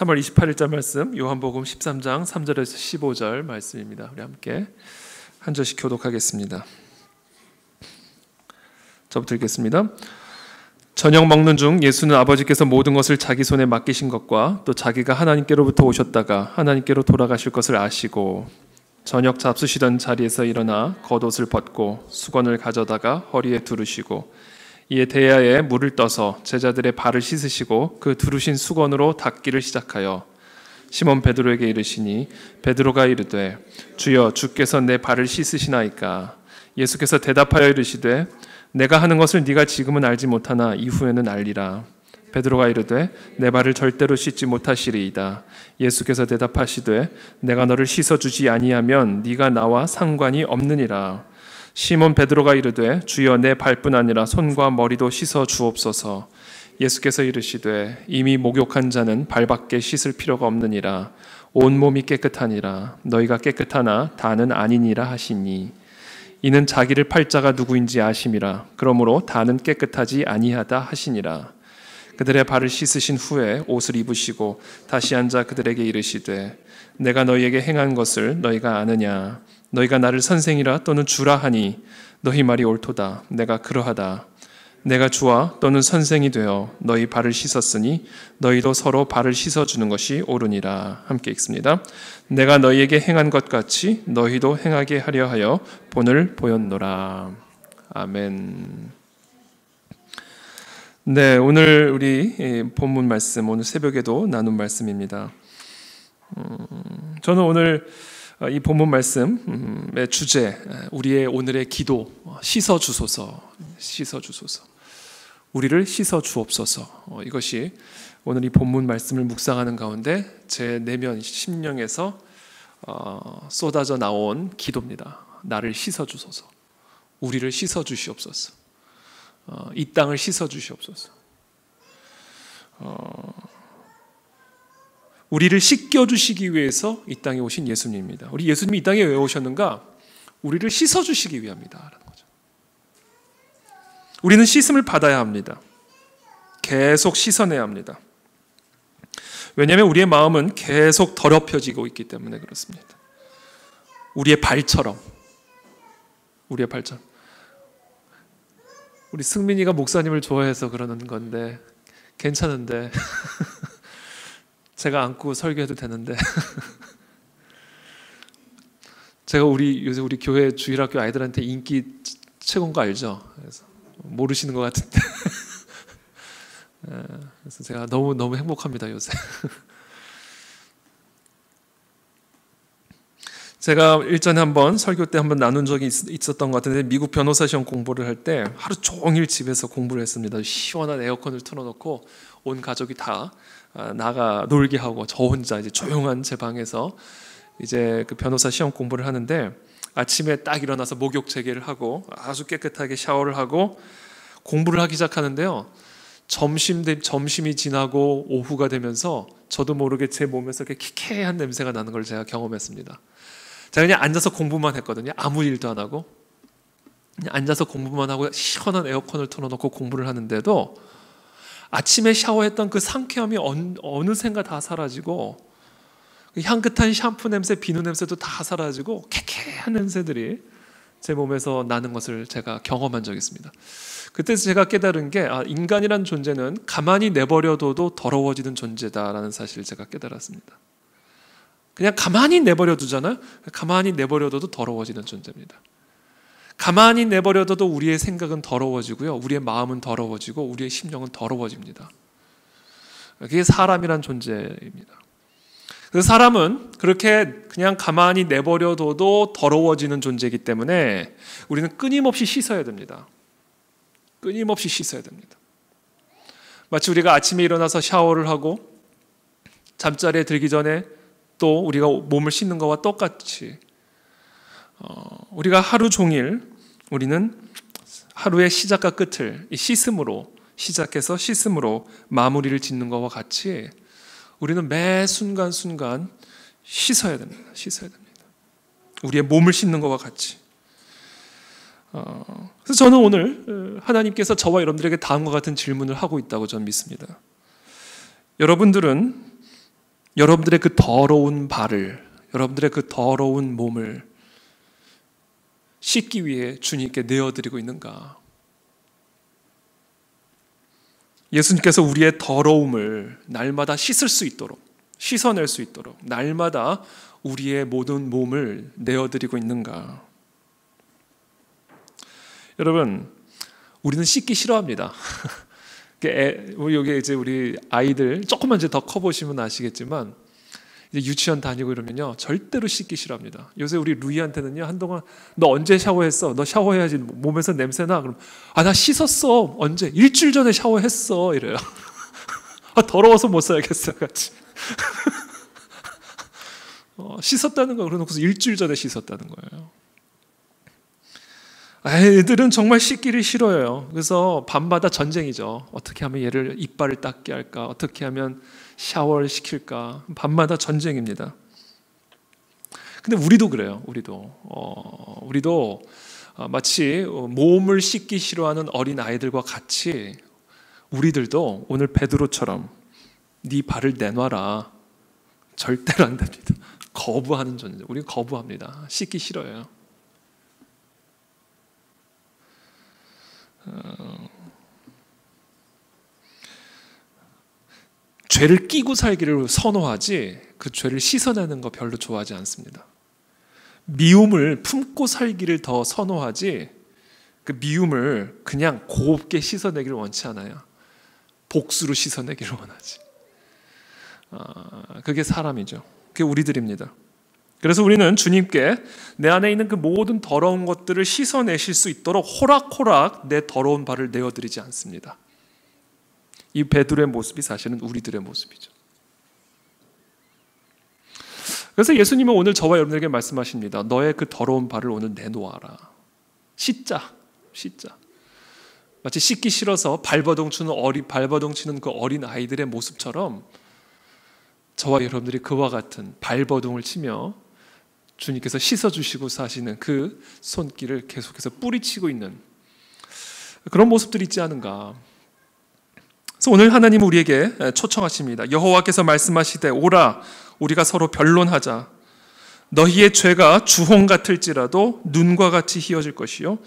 3월 28일자 말씀 요한복음 13장 3절에서 15절 말씀입니다. 우리 함께 한 절씩 교독하겠습니다. 저부터 읽겠습니다. 저녁 먹는 중 예수는 아버지께서 모든 것을 자기 손에 맡기신 것과 또 자기가 하나님께로부터 오셨다가 하나님께로 돌아가실 것을 아시고 저녁 잡수시던 자리에서 일어나 겉옷을 벗고 수건을 가져다가 허리에 두르시고 이에 대야에 물을 떠서 제자들의 발을 씻으시고 그 두르신 수건으로 닦기를 시작하여 시몬 베드로에게 이르시니 베드로가 이르되 주여 주께서 내 발을 씻으시나이까. 예수께서 대답하여 이르시되 내가 하는 것을 네가 지금은 알지 못하나 이후에는 알리라. 베드로가 이르되 내 발을 절대로 씻지 못하시리이다. 예수께서 대답하시되 내가 너를 씻어주지 아니하면 네가 나와 상관이 없느니라. 시몬 베드로가 이르되 주여 내 발뿐 아니라 손과 머리도 씻어 주옵소서. 예수께서 이르시되 이미 목욕한 자는 발밖에 씻을 필요가 없느니라. 온 몸이 깨끗하니라. 너희가 깨끗하나 다는 아니니라 하시니 이는 자기를 팔 자가 누구인지 아심이라. 그러므로 다는 깨끗하지 아니하다 하시니라. 그들의 발을 씻으신 후에 옷을 입으시고 다시 앉아 그들에게 이르시되 내가 너희에게 행한 것을 너희가 아느냐. 너희가 나를 선생이라 또는 주라 하니 너희 말이 옳도다. 내가 그러하다. 내가 주와 또는 선생이 되어 너희 발을 씻었으니 너희도 서로 발을 씻어주는 것이 옳으니라. 함께 읽습니다. 내가 너희에게 행한 것 같이 너희도 행하게 하려 하여 본을 보였노라. 아멘. 네, 오늘 우리 본문 말씀, 오늘 새벽에도 나눈 말씀입니다. 저는 오늘 이 본문 말씀의 주제, 우리의 오늘의 기도, 씻어 주소서, 씻어 주소서, 우리를 씻어 주옵소서. 이것이 오늘 이 본문 말씀을 묵상하는 가운데 제 내면 심령에서 쏟아져 나온 기도입니다. 나를 씻어 주소서, 우리를 씻어 주시옵소서, 이 땅을 씻어 주시옵소서. 우리를 씻겨주시기 위해서 이 땅에 오신 예수님입니다. 우리 예수님이 이 땅에 왜 오셨는가? 우리를 씻어주시기 위함이다 라는 거죠. 우리는 씻음을 받아야 합니다. 계속 씻어내야 합니다. 왜냐하면 우리의 마음은 계속 더럽혀지고 있기 때문에 그렇습니다. 우리의 발처럼. 우리 승민이가 목사님을 좋아해서 그러는 건데 괜찮은데 제가 안고 설교해도 되는데 제가 요새 우리 교회 주일학교 아이들한테 인기 최고인 거 알죠? 그래서 모르시는 것 같은데 그래서 제가 너무 행복합니다 요새. 제가 일전에 한번 설교 때 한번 나눈 적이 있었던 것 같은데 미국 변호사 시험 공부를 할 때 하루 종일 집에서 공부를 했습니다. 시원한 에어컨을 틀어놓고 온 가족이 다 나가 놀게 하고 저 혼자 이제 조용한 제 방에서 이제 그 변호사 시험 공부를 하는데 아침에 딱 일어나서 목욕 재개를 하고 아주 깨끗하게 샤워를 하고 공부를 하기 시작하는데요. 점심이 지나고 오후가 되면서 저도 모르게 제 몸에서 이렇게 키케한 냄새가 나는 걸 제가 경험했습니다. 제가 그냥 앉아서 공부만 했거든요. 아무 일도 안 하고 그냥 앉아서 공부만 하고 시원한 에어컨을 틀어놓고 공부를 하는데도 아침에 샤워했던 그 상쾌함이 어느샌가 다 사라지고 향긋한 샴푸 냄새, 비누 냄새도 다 사라지고 쾌쾌한 냄새들이 제 몸에서 나는 것을 제가 경험한 적이 있습니다. 그때서 제가 깨달은 게 인간이란 존재는 가만히 내버려둬도 더러워지는 존재다라는 사실을 제가 깨달았습니다. 그냥 가만히 내버려 두잖아요. 가만히 내버려둬도 더러워지는 존재입니다. 가만히 내버려둬도 우리의 생각은 더러워지고요. 우리의 마음은 더러워지고 우리의 심령은 더러워집니다. 그게 사람이란 존재입니다. 그래서 사람은 그렇게 그냥 가만히 내버려둬도 더러워지는 존재이기 때문에 우리는 끊임없이 씻어야 됩니다. 끊임없이 씻어야 됩니다. 마치 우리가 아침에 일어나서 샤워를 하고 잠자리에 들기 전에 또 우리가 몸을 씻는 것과 똑같이 우리가 하루 종일 우리는 하루의 시작과 끝을 이 씻음으로 시작해서 씻음으로 마무리를 짓는 것과 같이 우리는 매 순간순간 씻어야 됩니다. 씻어야 됩니다. 우리의 몸을 씻는 것과 같이. 그래서 저는 오늘 하나님께서 저와 여러분들에게 다음과 같은 질문을 하고 있다고 저는 믿습니다. 여러분들은 여러분들의 그 더러운 발을, 여러분들의 그 더러운 몸을 씻기 위해 주님께 내어드리고 있는가? 예수님께서 우리의 더러움을 날마다 씻을 수 있도록, 씻어낼 수 있도록 날마다 우리의 모든 몸을 내어드리고 있는가? 여러분, 우리는 씻기 싫어합니다. 여기 이제 우리 아이들 조금만 이제 더 커보시면 아시겠지만, 이제 유치원 다니고 이러면요 절대로 씻기 싫어합니다. 요새 우리 루이한테는요 한동안 너 언제 샤워했어? 너 샤워해야지 몸에서 냄새나. 그럼 나 씻었어. 언제? 일주일 전에 샤워했어. 이래요. 더러워서 못 살겠어 같이. 씻었다는 거 그러놓고서 일주일 전에 씻었다는 거예요. 애들은 정말 씻기를 싫어해요. 그래서 밤마다 전쟁이죠. 어떻게 하면 얘를 이빨을 닦게 할까? 어떻게 하면 샤워를 시킬까? 밤마다 전쟁입니다. 근데 우리도 그래요. 우리도 마치 몸을 씻기 싫어하는 어린 아이들과 같이 우리들도 오늘 베드로처럼 네 발을 내놔라. 절대로 안 됩니다. 거부하는 존재. 우리는 거부합니다. 씻기 싫어요. 죄를 끼고 살기를 선호하지 그 죄를 씻어내는 거 별로 좋아하지 않습니다. 미움을 품고 살기를 더 선호하지 그 미움을 그냥 곱게 씻어내기를 원치 않아요. 복수로 씻어내기를 원하지. 그게 사람이죠. 그게 우리들입니다. 그래서 우리는 주님께 내 안에 있는 그 모든 더러운 것들을 씻어내실 수 있도록 호락호락 내 더러운 발을 내어드리지 않습니다. 이 베드로의 모습이 사실은 우리들의 모습이죠. 그래서 예수님은 오늘 저와 여러분에게 말씀하십니다. 너의 그 더러운 발을 오늘 내놓아라. 씻자. 마치 씻기 싫어서 발버둥 치는 그 어린 아이들의 모습처럼 저와 여러분들이 그와 같은 발버둥을 치며 주님께서 씻어주시고 사시는 그 손길을 계속해서 뿌리치고 있는 그런 모습들이 있지 않은가. 그래서 오늘 하나님은 우리에게 초청하십니다. 여호와께서 말씀하시되 오라 우리가 서로 변론하자. 너희의 죄가 주홍 같을지라도 눈과 같이 희어질 것이요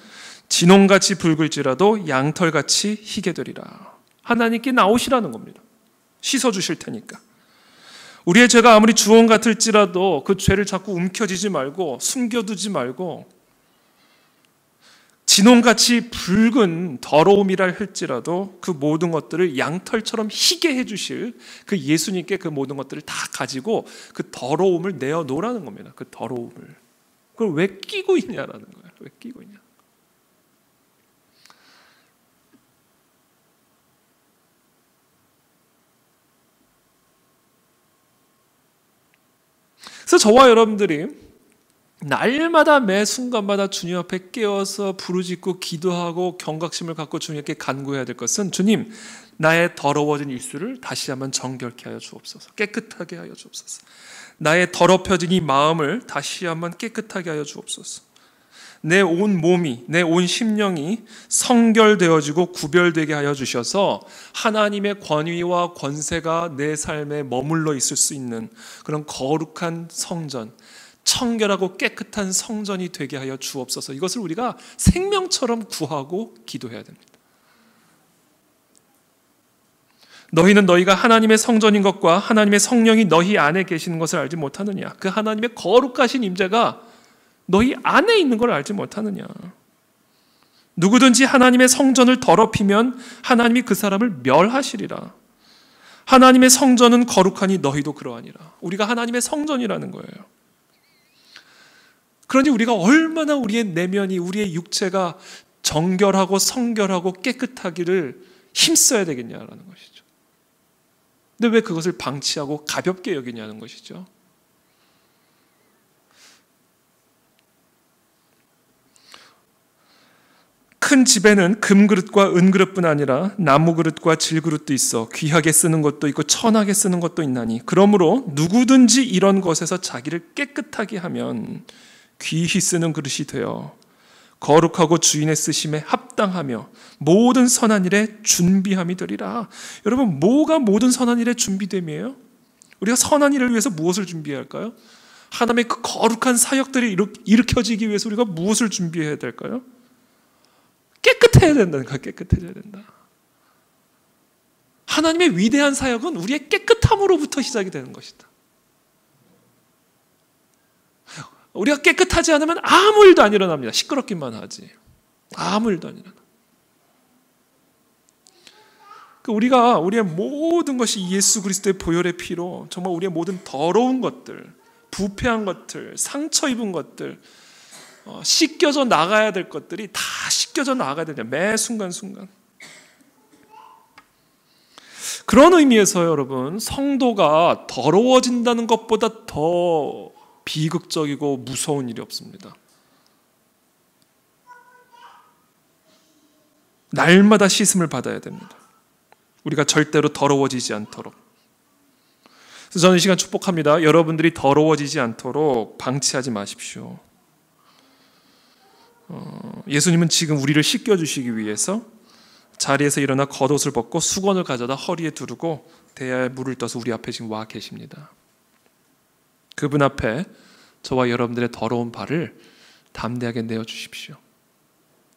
진홍같이 붉을지라도 양털같이 희게 되리라. 하나님께 나오시라는 겁니다. 씻어주실 테니까. 우리의 죄가 아무리 주홍 같을지라도 그 죄를 자꾸 움켜쥐지 말고 숨겨두지 말고 진홍같이 붉은 더러움이라 할지라도 그 모든 것들을 양털처럼 희게 해주실 그 예수님께 그 모든 것들을 다 가지고 그 더러움을 내어놓으라는 겁니다. 그 더러움을. 그걸 왜 끼고 있냐라는 거예요. 왜 끼고 있냐. 그래서 저와 여러분들이 날마다 매 순간마다 주님 앞에 깨어서 부르짖고 기도하고 경각심을 갖고 주님께 간구해야 될 것은 주님 나의 더러워진 입술을 다시 한번 정결케 하여 주옵소서. 깨끗하게 하여 주옵소서. 나의 더럽혀진 이 마음을 다시 한번 깨끗하게 하여 주옵소서. 내 온 몸이 내 온 심령이 성결되어지고 구별되게 하여 주셔서 하나님의 권위와 권세가 내 삶에 머물러 있을 수 있는 그런 거룩한 성전, 청결하고 깨끗한 성전이 되게 하여 주옵소서. 이것을 우리가 생명처럼 구하고 기도해야 됩니다. 너희는 너희가 하나님의 성전인 것과 하나님의 성령이 너희 안에 계시는 것을 알지 못하느냐. 그 하나님의 거룩하신 임재가 너희 안에 있는 걸 알지 못하느냐. 누구든지 하나님의 성전을 더럽히면 하나님이 그 사람을 멸하시리라. 하나님의 성전은 거룩하니 너희도 그러하니라. 우리가 하나님의 성전이라는 거예요. 그러니 우리가 얼마나 우리의 내면이 우리의 육체가 정결하고 성결하고 깨끗하기를 힘써야 되겠냐라는 것이죠. 근데 왜 그것을 방치하고 가볍게 여기냐는 것이죠. 큰 집에는 금그릇과 은그릇뿐 아니라 나무그릇과 질그릇도 있어 귀하게 쓰는 것도 있고 천하게 쓰는 것도 있나니 그러므로 누구든지 이런 것에서 자기를 깨끗하게 하면 귀히 쓰는 그릇이 되어 거룩하고 주인의 쓰심에 합당하며 모든 선한 일에 준비함이 되리라. 여러분 뭐가 모든 선한 일에 준비됨이에요? 우리가 선한 일을 위해서 무엇을 준비해야 할까요? 하나님의 그 거룩한 사역들이 일으켜지기 위해서 우리가 무엇을 준비해야 될까요? 깨끗해야 된다는 거야. 깨끗해져야 된다. 하나님의 위대한 사역은 우리의 깨끗함으로부터 시작이 되는 것이다. 우리가 깨끗하지 않으면 아무 일도 안 일어납니다. 시끄럽기만 하지. 아무 일도 안 일어나. 우리가 우리의 모든 것이 예수 그리스도의 보혈의 피로 정말 우리의 모든 더러운 것들, 부패한 것들, 상처 입은 것들, 씻겨져 나가야 될 것들이 다 씻겨져 나가야 된다. 매 순간순간. 그런 의미에서 여러분, 성도가 더러워진다는 것보다 더 비극적이고 무서운 일이 없습니다. 날마다 씻음을 받아야 됩니다. 우리가 절대로 더러워지지 않도록. 그래서 저는 이 시간 축복합니다. 여러분들이 더러워지지 않도록 방치하지 마십시오. 예수님은 지금 우리를 씻겨주시기 위해서 자리에서 일어나 겉옷을 벗고 수건을 가져다 허리에 두르고 대야에 물을 떠서 우리 앞에 지금 와 계십니다. 그분 앞에 저와 여러분들의 더러운 발을 담대하게 내어주십시오.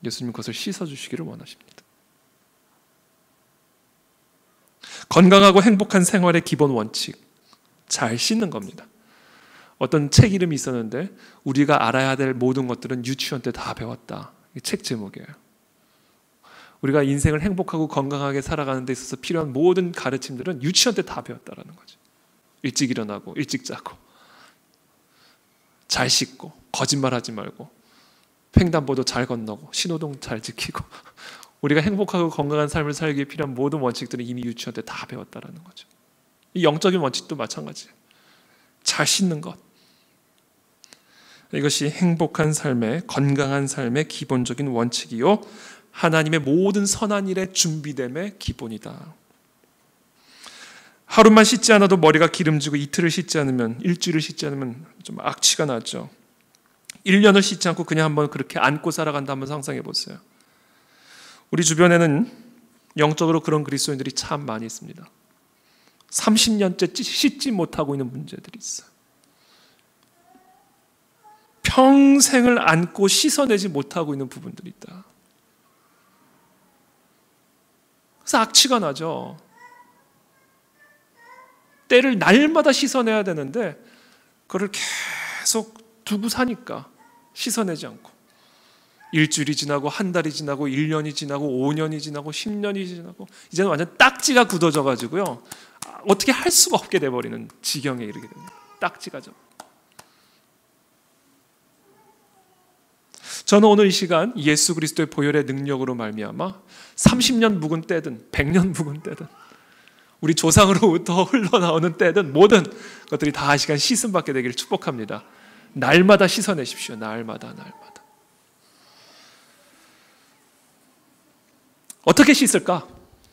예수님 그것을 씻어주시기를 원하십니다. 건강하고 행복한 생활의 기본 원칙, 잘 씻는 겁니다. 어떤 책 이름이 있었는데 우리가 알아야 될 모든 것들은 유치원 때 다 배웠다. 이 책 제목이에요. 우리가 인생을 행복하고 건강하게 살아가는 데 있어서 필요한 모든 가르침들은 유치원 때 다 배웠다라는 거죠. 일찍 일어나고 일찍 자고 잘 씻고 거짓말하지 말고 횡단보도 잘 건너고 신호등 잘 지키고 우리가 행복하고 건강한 삶을 살기 위해 필요한 모든 원칙들은 이미 유치원 때 다 배웠다라는 거죠. 이 영적인 원칙도 마찬가지예요. 잘 씻는 것. 이것이 행복한 삶의, 건강한 삶의 기본적인 원칙이요 하나님의 모든 선한 일의 준비됨의 기본이다. 하루만 씻지 않아도 머리가 기름지고 이틀을 씻지 않으면, 일주일을 씻지 않으면 좀 악취가 나죠. 1년을 씻지 않고 그냥 한번 그렇게 안고 살아간다 한번 상상해 보세요. 우리 주변에는 영적으로 그런 그리스도인들이 참 많이 있습니다. 30년째 씻지 못하고 있는 문제들이 있어요. 평생을 안고 씻어내지 못하고 있는 부분들이 있다. 그래서 악취가 나죠. 때를 날마다 씻어내야 되는데 그걸 계속 두고 사니까 씻어내지 않고 일주일이 지나고 한 달이 지나고 1년이 지나고 5년이 지나고 10년이 지나고 이제는 완전 딱지가 굳어져 가지고요. 어떻게 할 수가 없게 돼버리는 지경에 이르게 됩니다. 딱지가 져. 저는 오늘 이 시간 예수 그리스도의 보혈의 능력으로 말미암아 30년 묵은 때든 100년 묵은 때든 우리 조상으로부터 흘러나오는 때든 모든 것들이 다 이 시간 씻음받게 되기를 축복합니다. 날마다 씻어내십시오. 날마다. 어떻게 씻을까?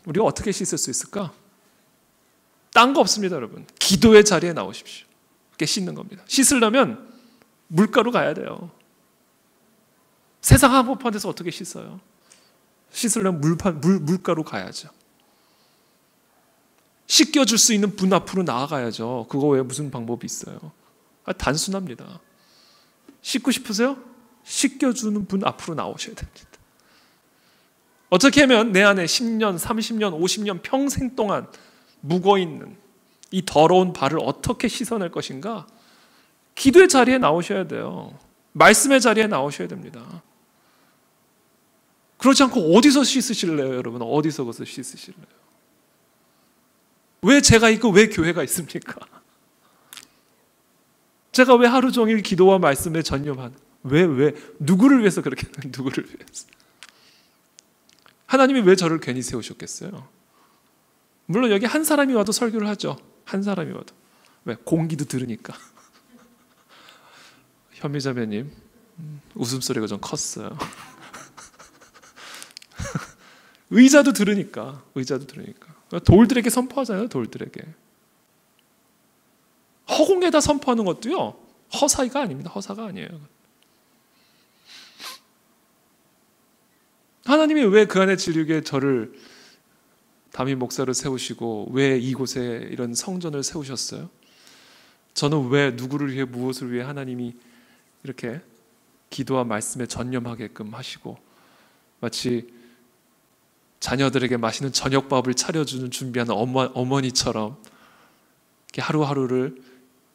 우리가 어떻게 씻을 수 있을까? 딴 거 없습니다, 여러분. 기도의 자리에 나오십시오. 그게 씻는 겁니다. 씻으려면 물가로 가야 돼요. 세상 한복판에서 어떻게 씻어요? 씻으려면 물가로 가야죠. 씻겨줄 수 있는 분 앞으로 나아가야죠. 그거 외에 무슨 방법이 있어요? 단순합니다. 씻고 싶으세요? 씻겨주는 분 앞으로 나오셔야 됩니다. 어떻게 하면 내 안에 10년, 30년, 50년 평생 동안 묵어있는 이 더러운 발을 어떻게 씻어낼 것인가? 기도의 자리에 나오셔야 돼요. 말씀의 자리에 나오셔야 됩니다. 그렇지 않고 어디서 씻으실래요, 여러분? 어디서 그것을 씻으실래요? 왜 제가 있고 왜 교회가 있습니까? 제가 왜 하루 종일 기도와 말씀에 전념하는? 왜? 누구를 위해서 그렇게 하는? 누구를 위해서? 하나님이 왜 저를 괜히 세우셨겠어요? 물론 여기 한 사람이 와도 설교를 하죠. 한 사람이 와도. 왜? 공기도 들으니까. 현미자매님 웃음소리가 좀 컸어요. 의자도 들으니까. 돌들에게 선포하잖아요. 돌들에게. 허공에다 선포하는 것도요. 허사가 아닙니다. 허사가 아니에요. 하나님이 왜 그 안에 진리에 저를 담임 목사를 세우시고 왜 이곳에 이런 성전을 세우셨어요? 저는 왜 누구를 위해 무엇을 위해 하나님이 이렇게 기도와 말씀에 전념하게끔 하시고 마치 자녀들에게 맛있는 저녁밥을 차려주는 준비하는 어머니처럼 이렇게 하루하루를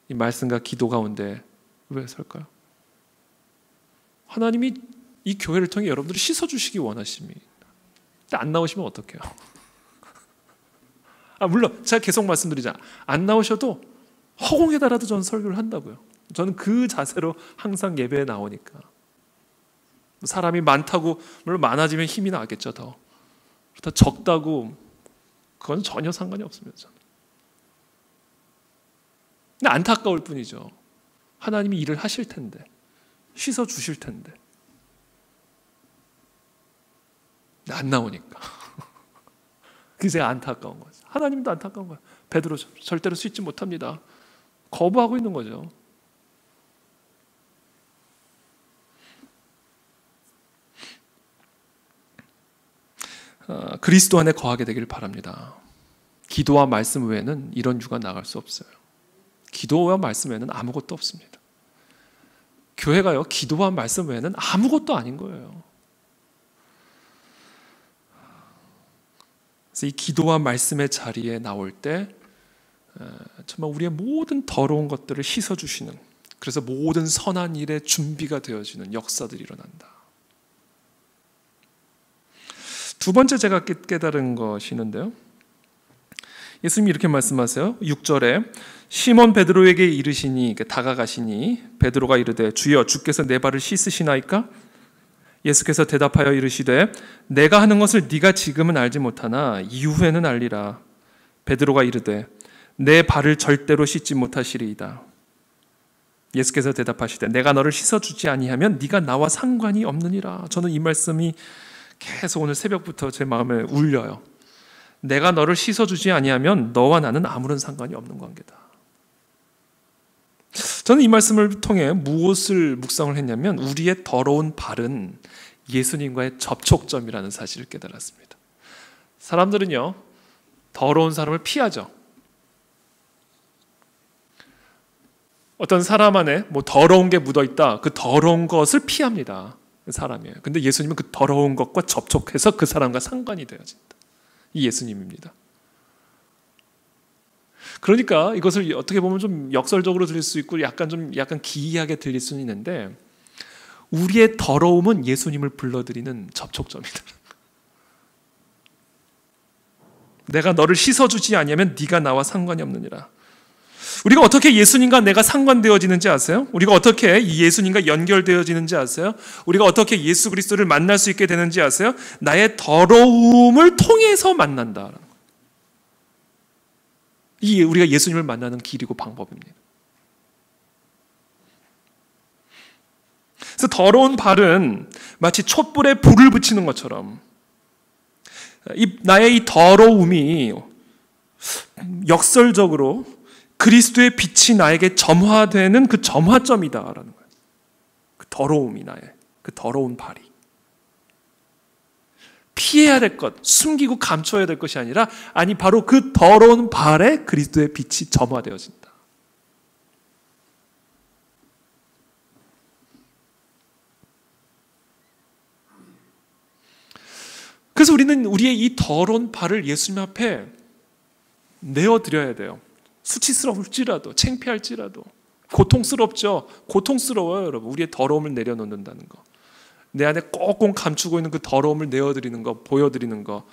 이 말씀과 기도 가운데 왜 설까요? 하나님이 이 교회를 통해 여러분들을 씻어주시기 원하십니다. 근데 안 나오시면 어떡해요? 물론 제가 계속 말씀드리자, 안 나오셔도 허공에다라도 저는 설교를 한다고요. 저는 그 자세로 항상 예배에 나오니까. 사람이 많다고, 물론 많아지면 힘이 나겠죠. 더 적다고 그건 전혀 상관이 없습니다. 저는. 근데 안타까울 뿐이죠. 하나님이 일을 하실 텐데, 씻어 주실 텐데 안 나오니까. 그게 제가 안타까운 거죠. 하나님도 안타까운 거예요. 베드로 절대로 씻지 못합니다. 거부하고 있는 거죠. 그리스도 안에 거하게 되길 바랍니다. 기도와 말씀 외에는 이런 유가 나갈 수 없어요. 기도와 말씀 외에는 아무것도 없습니다. 교회가요, 기도와 말씀 외에는 아무것도 아닌 거예요. 그래서 이 기도와 말씀의 자리에 나올 때 정말 우리의 모든 더러운 것들을 씻어주시는, 그래서 모든 선한 일의 준비가 되어지는 역사들이 일어난다. 두 번째 제가 깨달은 것이 있는데요, 예수님이 이렇게 말씀하세요. 6절에 시몬 베드로에게 이르시니, 다가가시니 베드로가 이르되 주여 주께서 내 발을 씻으시나이까? 예수께서 대답하여 이르시되 내가 하는 것을 네가 지금은 알지 못하나 이후에는 알리라. 베드로가 이르되 내 발을 절대로 씻지 못하시리이다. 예수께서 대답하시되 내가 너를 씻어주지 아니하면 네가 나와 상관이 없느니라. 저는 이 말씀이 계속 오늘 새벽부터 제 마음에 울려요. 내가 너를 씻어주지 아니하면 너와 나는 아무런 상관이 없는 관계다. 저는 이 말씀을 통해 무엇을 묵상을 했냐면 우리의 더러운 발은 예수님과의 접촉점이라는 사실을 깨달았습니다. 사람들은요, 더러운 사람을 피하죠. 어떤 사람 안에 뭐 더러운 게 묻어있다, 그 더러운 것을 피합니다. 그 사람이에요. 근데 예수님은 그 더러운 것과 접촉해서 그 사람과 상관이 되어진다. 이 예수님입니다. 그러니까 이것을 어떻게 보면 좀 역설적으로 들릴 수 있고 약간 기이하게 들릴 수는 있는데, 우리의 더러움은 예수님을 불러들이는 접촉점이다. 내가 너를 씻어주지 아니하면 네가 나와 상관이 없느니라. 우리가 어떻게 예수님과 내가 상관되어지는지 아세요? 우리가 어떻게 이 예수님과 연결되어지는지 아세요? 우리가 어떻게 예수 그리스도를 만날 수 있게 되는지 아세요? 나의 더러움을 통해서 만난다. 이게 우리가 예수님을 만나는 길이고 방법입니다. 그래서 더러운 발은 마치 촛불에 불을 붙이는 것처럼 나의 이 더러움이 역설적으로 그리스도의 빛이 나에게 점화되는 그 점화점이다라는 거예요. 그 더러움이 나의 그 더러운 발이 피해야 될 것, 숨기고 감춰야 될 것이 아니라 바로 그 더러운 발에 그리스도의 빛이 점화되어진다. 그래서 우리는 우리의 이 더러운 발을 예수님 앞에 내어드려야 돼요. 수치스러울지라도, 창피할지라도, 고통스럽죠. 고통스러워요, 여러분. 우리의 더러움을 내려놓는다는 거. 내 안에 꽁꽁 감추고 있는 그 더러움을 내어드리는 거, 보여드리는 거,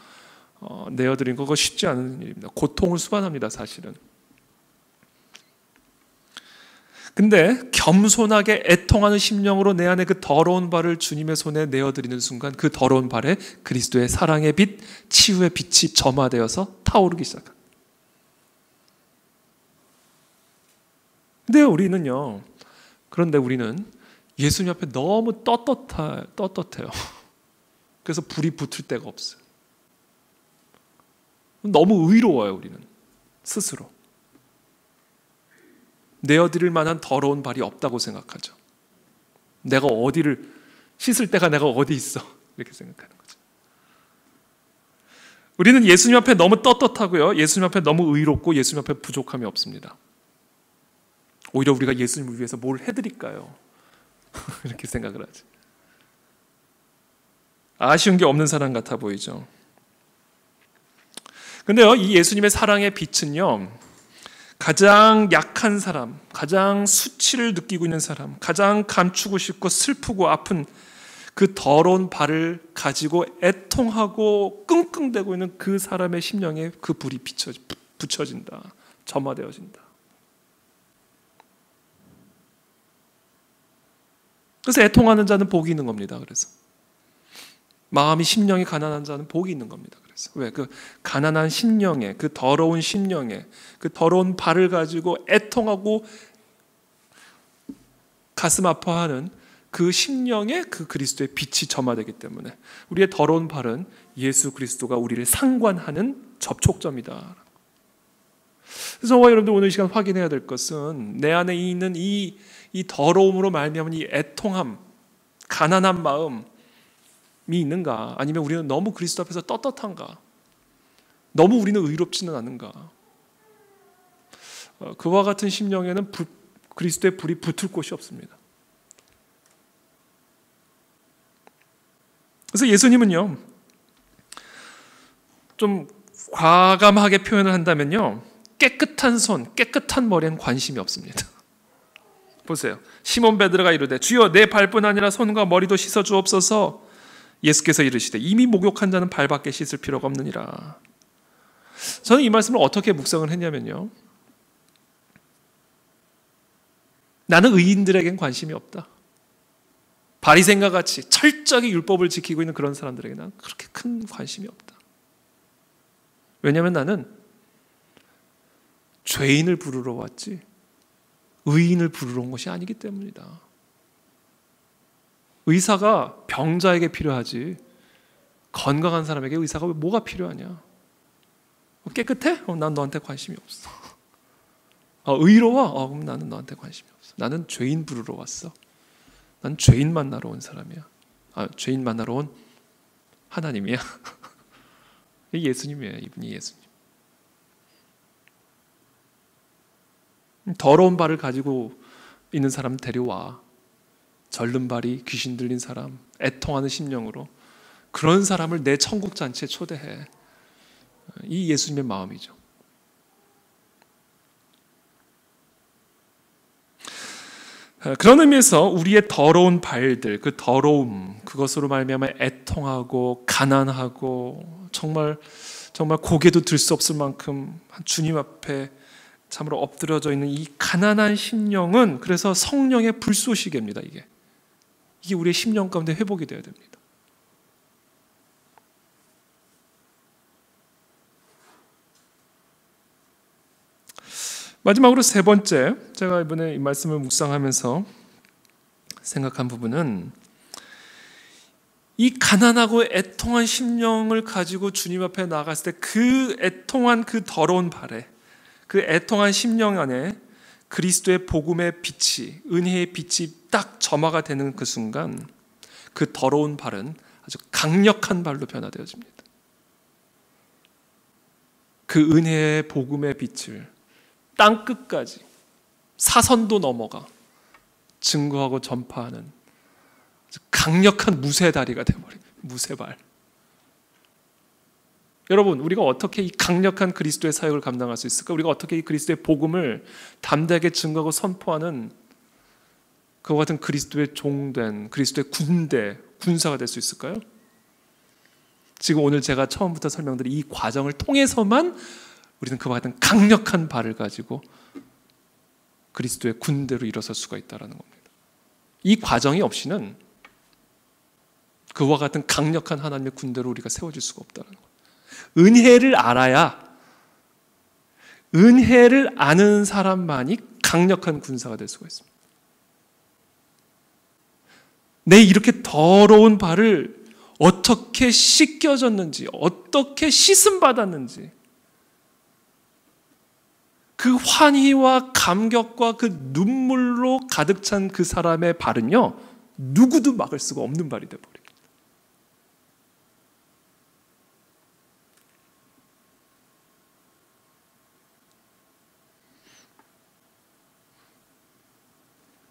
내어드리는 거, 그거 쉽지 않은 일입니다. 고통을 수반합니다, 사실은. 근데 겸손하게 애통하는 심령으로 내 안에 그 더러운 발을 주님의 손에 내어드리는 순간 그 더러운 발에 그리스도의 사랑의 빛, 치유의 빛이 점화되어서 타오르기 시작합니다. 그런데 우리는 예수님 앞에 너무 떳떳해요. 그래서 불이 붙을 데가 없어요. 너무 의로워요, 우리는. 스스로. 내어드릴 만한 더러운 발이 없다고 생각하죠. 내가 어디를 씻을 때가 내가 어디 있어, 이렇게 생각하는 거죠. 우리는 예수님 앞에 너무 떳떳하고요, 예수님 앞에 너무 의롭고 예수님 앞에 부족함이 없습니다. 오히려 우리가 예수님을 위해서 뭘 해드릴까요? 이렇게 생각을 하지. 아쉬운 게 없는 사람 같아 보이죠. 근데요, 이 예수님의 사랑의 빛은요, 가장 약한 사람, 가장 수치를 느끼고 있는 사람, 가장 감추고 싶고 슬프고 아픈 그 더러운 발을 가지고 애통하고 끙끙대고 있는 그 사람의 심령에 그 불이 붙여진다, 점화되어진다. 그래서 애통하는 자는 복이 있는 겁니다. 그래서 마음이 심령이 가난한 자는 복이 있는 겁니다. 그래서 왜? 그 가난한 심령에, 그 더러운 심령에, 그 더러운 발을 가지고 애통하고 가슴 아파하는 그 심령에 그 그리스도의 빛이 점화되기 때문에 우리의 더러운 발은 예수 그리스도가 우리를 상관하는 접촉점이다. 그래서 저와 여러분들 오늘 이 시간 확인해야 될 것은 내 안에 있는 이 더러움으로 말미암은 이 애통함, 가난한 마음이 있는가? 아니면 우리는 너무 그리스도 앞에서 떳떳한가? 너무 우리는 의롭지는 않은가? 그와 같은 심령에는 그리스도의 불이 붙을 곳이 없습니다. 그래서 예수님은요, 좀 과감하게 표현을 한다면요, 깨끗한 손, 깨끗한 머리엔 관심이 없습니다. 보세요. 시몬 베드로가 이르되 주여 내 발뿐 아니라 손과 머리도 씻어 주옵소서. 예수께서 이르시되 이미 목욕한 자는 발밖에 씻을 필요가 없느니라. 저는 이 말씀을 어떻게 묵상을 했냐면요, 나는 의인들에겐 관심이 없다. 바리새인과 같이 철저하게 율법을 지키고 있는 그런 사람들에게 난 그렇게 큰 관심이 없다. 왜냐하면 나는 죄인을 부르러 왔지 의인을 부르러 온 것이 아니기 때문이다. 의사가 병자에게 필요하지 건강한 사람에게 의사가 뭐가 필요하냐? 깨끗해? 난 너한테 관심이 없어. 의로워? 그럼 나는 너한테 관심이 없어. 나는 죄인 부르러 왔어. 난 죄인 만나러 온 사람이야. 죄인 만나러 온 하나님이야. 예수님이에요. 이분이 예수님. 더러운 발을 가지고 있는 사람 데려와. 절른 발이 귀신 들린 사람, 애통하는 심령으로 그런 사람을 내 천국 잔치에 초대해. 이 예수님의 마음이죠. 그런 의미에서 우리의 더러운 발들, 그 더러움, 그것으로 말미암아 애통하고 가난하고 정말 고개도 들 수 없을 만큼 주님 앞에 참으로 엎드려져 있는 이 가난한 심령은 그래서 성령의 불쏘시개입니다. 이게 우리의 심령 가운데 회복이 되어야 됩니다. 마지막으로 세 번째, 제가 이번에 이 말씀을 묵상하면서 생각한 부분은 이 가난하고 애통한 심령을 가지고 주님 앞에 나갔을 때 그 애통한 그 더러운 발에, 그 애통한 심령 안에 그리스도의 복음의 빛이, 은혜의 빛이 딱 점화가 되는 그 순간 그 더러운 발은 아주 강력한 발로 변화되어집니다. 그 은혜의 복음의 빛을 땅 끝까지 사선도 넘어가 증거하고 전파하는 강력한 무쇠다리가 되어버립니다. 무쇠발. 여러분, 우리가 어떻게 이 강력한 그리스도의 사역을 감당할 수 있을까? 우리가 어떻게 이 그리스도의 복음을 담대하게 증거하고 선포하는 그와 같은 그리스도의 종된 그리스도의 군사가 될 수 있을까요? 지금 오늘 제가 처음부터 설명드린 이 과정을 통해서만 우리는 그와 같은 강력한 발을 가지고 그리스도의 군대로 일어설 수가 있다는 겁니다. 이 과정이 없이는 그와 같은 강력한 하나님의 군대로 우리가 세워질 수가 없다는 거예요. 은혜를 알아야, 은혜를 아는 사람만이 강력한 군사가 될 수가 있습니다. 내 이렇게 더러운 발을 어떻게 씻겨졌는지, 어떻게 씻음 받았는지, 그 환희와 감격과 그 눈물로 가득 찬 그 사람의 발은요, 누구도 막을 수가 없는 발이 되어버립니다.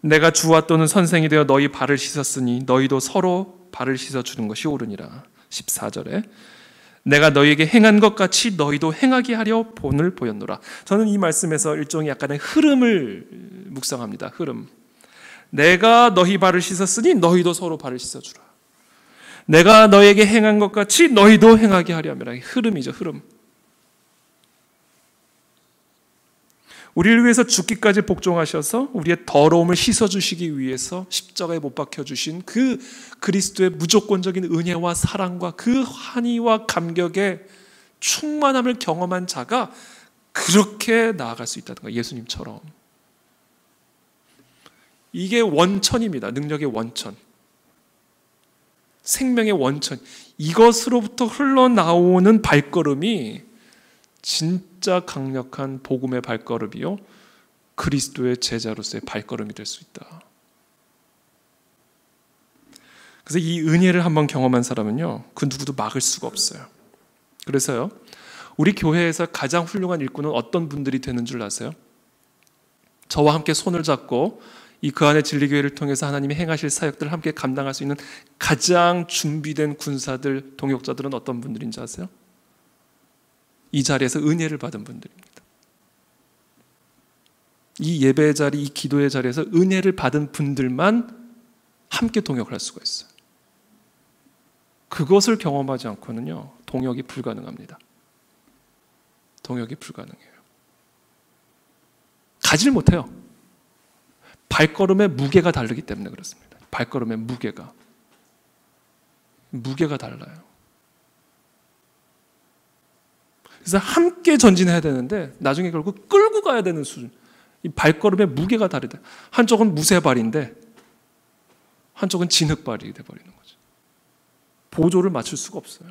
내가 주와 또는 선생이 되어 너희 발을 씻었으니 너희도 서로 발을 씻어주는 것이 옳으니라. 14절에 내가 너희에게 행한 것 같이 너희도 행하게 하려 본을 보였노라. 저는 이 말씀에서 일종의 약간의 흐름을 묵상합니다. 흐름. 내가 너희 발을 씻었으니 너희도 서로 발을 씻어주라. 내가 너희에게 행한 것 같이 너희도 행하게 하려 함이라. 흐름이죠. 흐름. 우리를 위해서 죽기까지 복종하셔서 우리의 더러움을 씻어주시기 위해서 십자가에 못 박혀주신 그 그리스도의 무조건적인 은혜와 사랑과 그 환희와 감격의 충만함을 경험한 자가 그렇게 나아갈 수 있다는 거예요. 예수님처럼. 이게 원천입니다. 능력의 원천. 생명의 원천. 이것으로부터 흘러나오는 발걸음이 진짜 강력한 복음의 발걸음이요, 그리스도의 제자로서의 발걸음이 될 수 있다. 그래서 이 은혜를 한번 경험한 사람은요, 그 누구도 막을 수가 없어요. 그래서요, 우리 교회에서 가장 훌륭한 일꾼은 어떤 분들이 되는 줄 아세요? 저와 함께 손을 잡고 이 그 안에 진리교회를 통해서 하나님이 행하실 사역들을 함께 감당할 수 있는 가장 준비된 군사들, 동역자들은 어떤 분들인지 아세요? 이 자리에서 은혜를 받은 분들입니다. 이 예배의 자리, 이 기도의 자리에서 은혜를 받은 분들만 함께 동역할 수가 있어요. 그것을 경험하지 않고는요, 동역이 불가능합니다. 동역이 불가능해요. 가지를 못해요. 발걸음의 무게가 다르기 때문에 그렇습니다. 발걸음의 무게가 달라요. 그래서 함께 전진해야 되는데 나중에 결국 끌고 가야 되는 수준. 이 발걸음의 무게가 다르다. 한쪽은 무쇠발인데 한쪽은 진흙발이 돼버리는 거죠. 보조를 맞출 수가 없어요.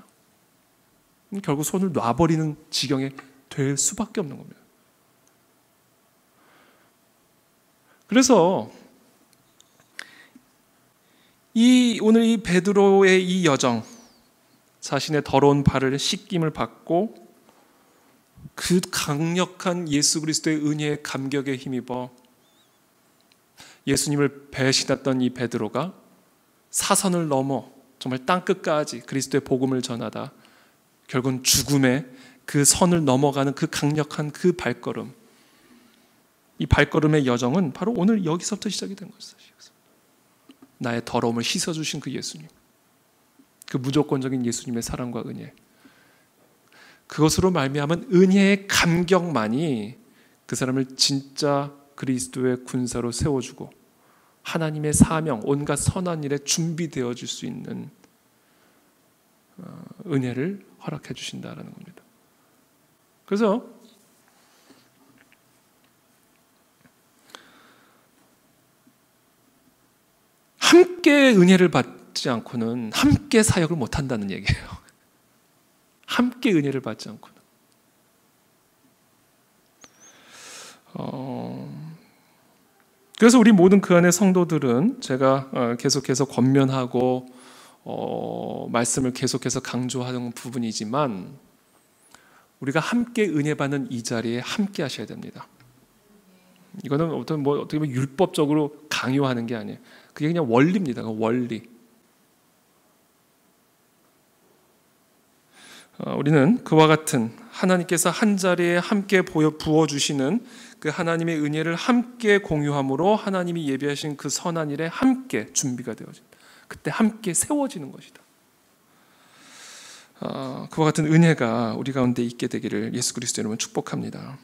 결국 손을 놔버리는 지경에 될 수밖에 없는 겁니다. 그래서 오늘 이 베드로의 이 여정, 자신의 더러운 발을 씻김을 받고 그 강력한 예수 그리스도의 은혜의 감격에 힘입어 예수님을 배신했던 이 베드로가 사선을 넘어 정말 땅끝까지 그리스도의 복음을 전하다 결국은 죽음의 그 선을 넘어가는 그 강력한 그 발걸음, 이 발걸음의 여정은 바로 오늘 여기서부터 시작이 된 것이죠. 나의 더러움을 씻어주신 그 예수님, 그 무조건적인 예수님의 사랑과 은혜, 그것으로 말미암은 은혜의 감격만이 그 사람을 진짜 그리스도의 군사로 세워주고 하나님의 사명, 온갖 선한 일에 준비되어 줄 수 있는 은혜를 허락해 주신다라는 겁니다. 그래서 함께 은혜를 받지 않고는 함께 사역을 못한다는 얘기예요. 함께 은혜를 받지 않고는. 그래서 우리 모든 그 안의 성도들은 제가 계속해서 권면하고 말씀을 계속해서 강조하는 부분이지만 우리가 함께 은혜 받는 이 자리에 함께 하셔야 됩니다. 이거는 어떻게 보면 율법적으로 강요하는 게 아니에요. 그게 그냥 원리입니다. 원리. 우리는 그와 같은 하나님께서 한 자리에 함께 부어주시는 그 하나님의 은혜를 함께 공유함으로 하나님이 예비하신 그 선한 일에 함께 준비가 되어진다. 그때 함께 세워지는 것이다. 그와 같은 은혜가 우리 가운데 있게 되기를 예수 그리스도 이름으로 축복합니다.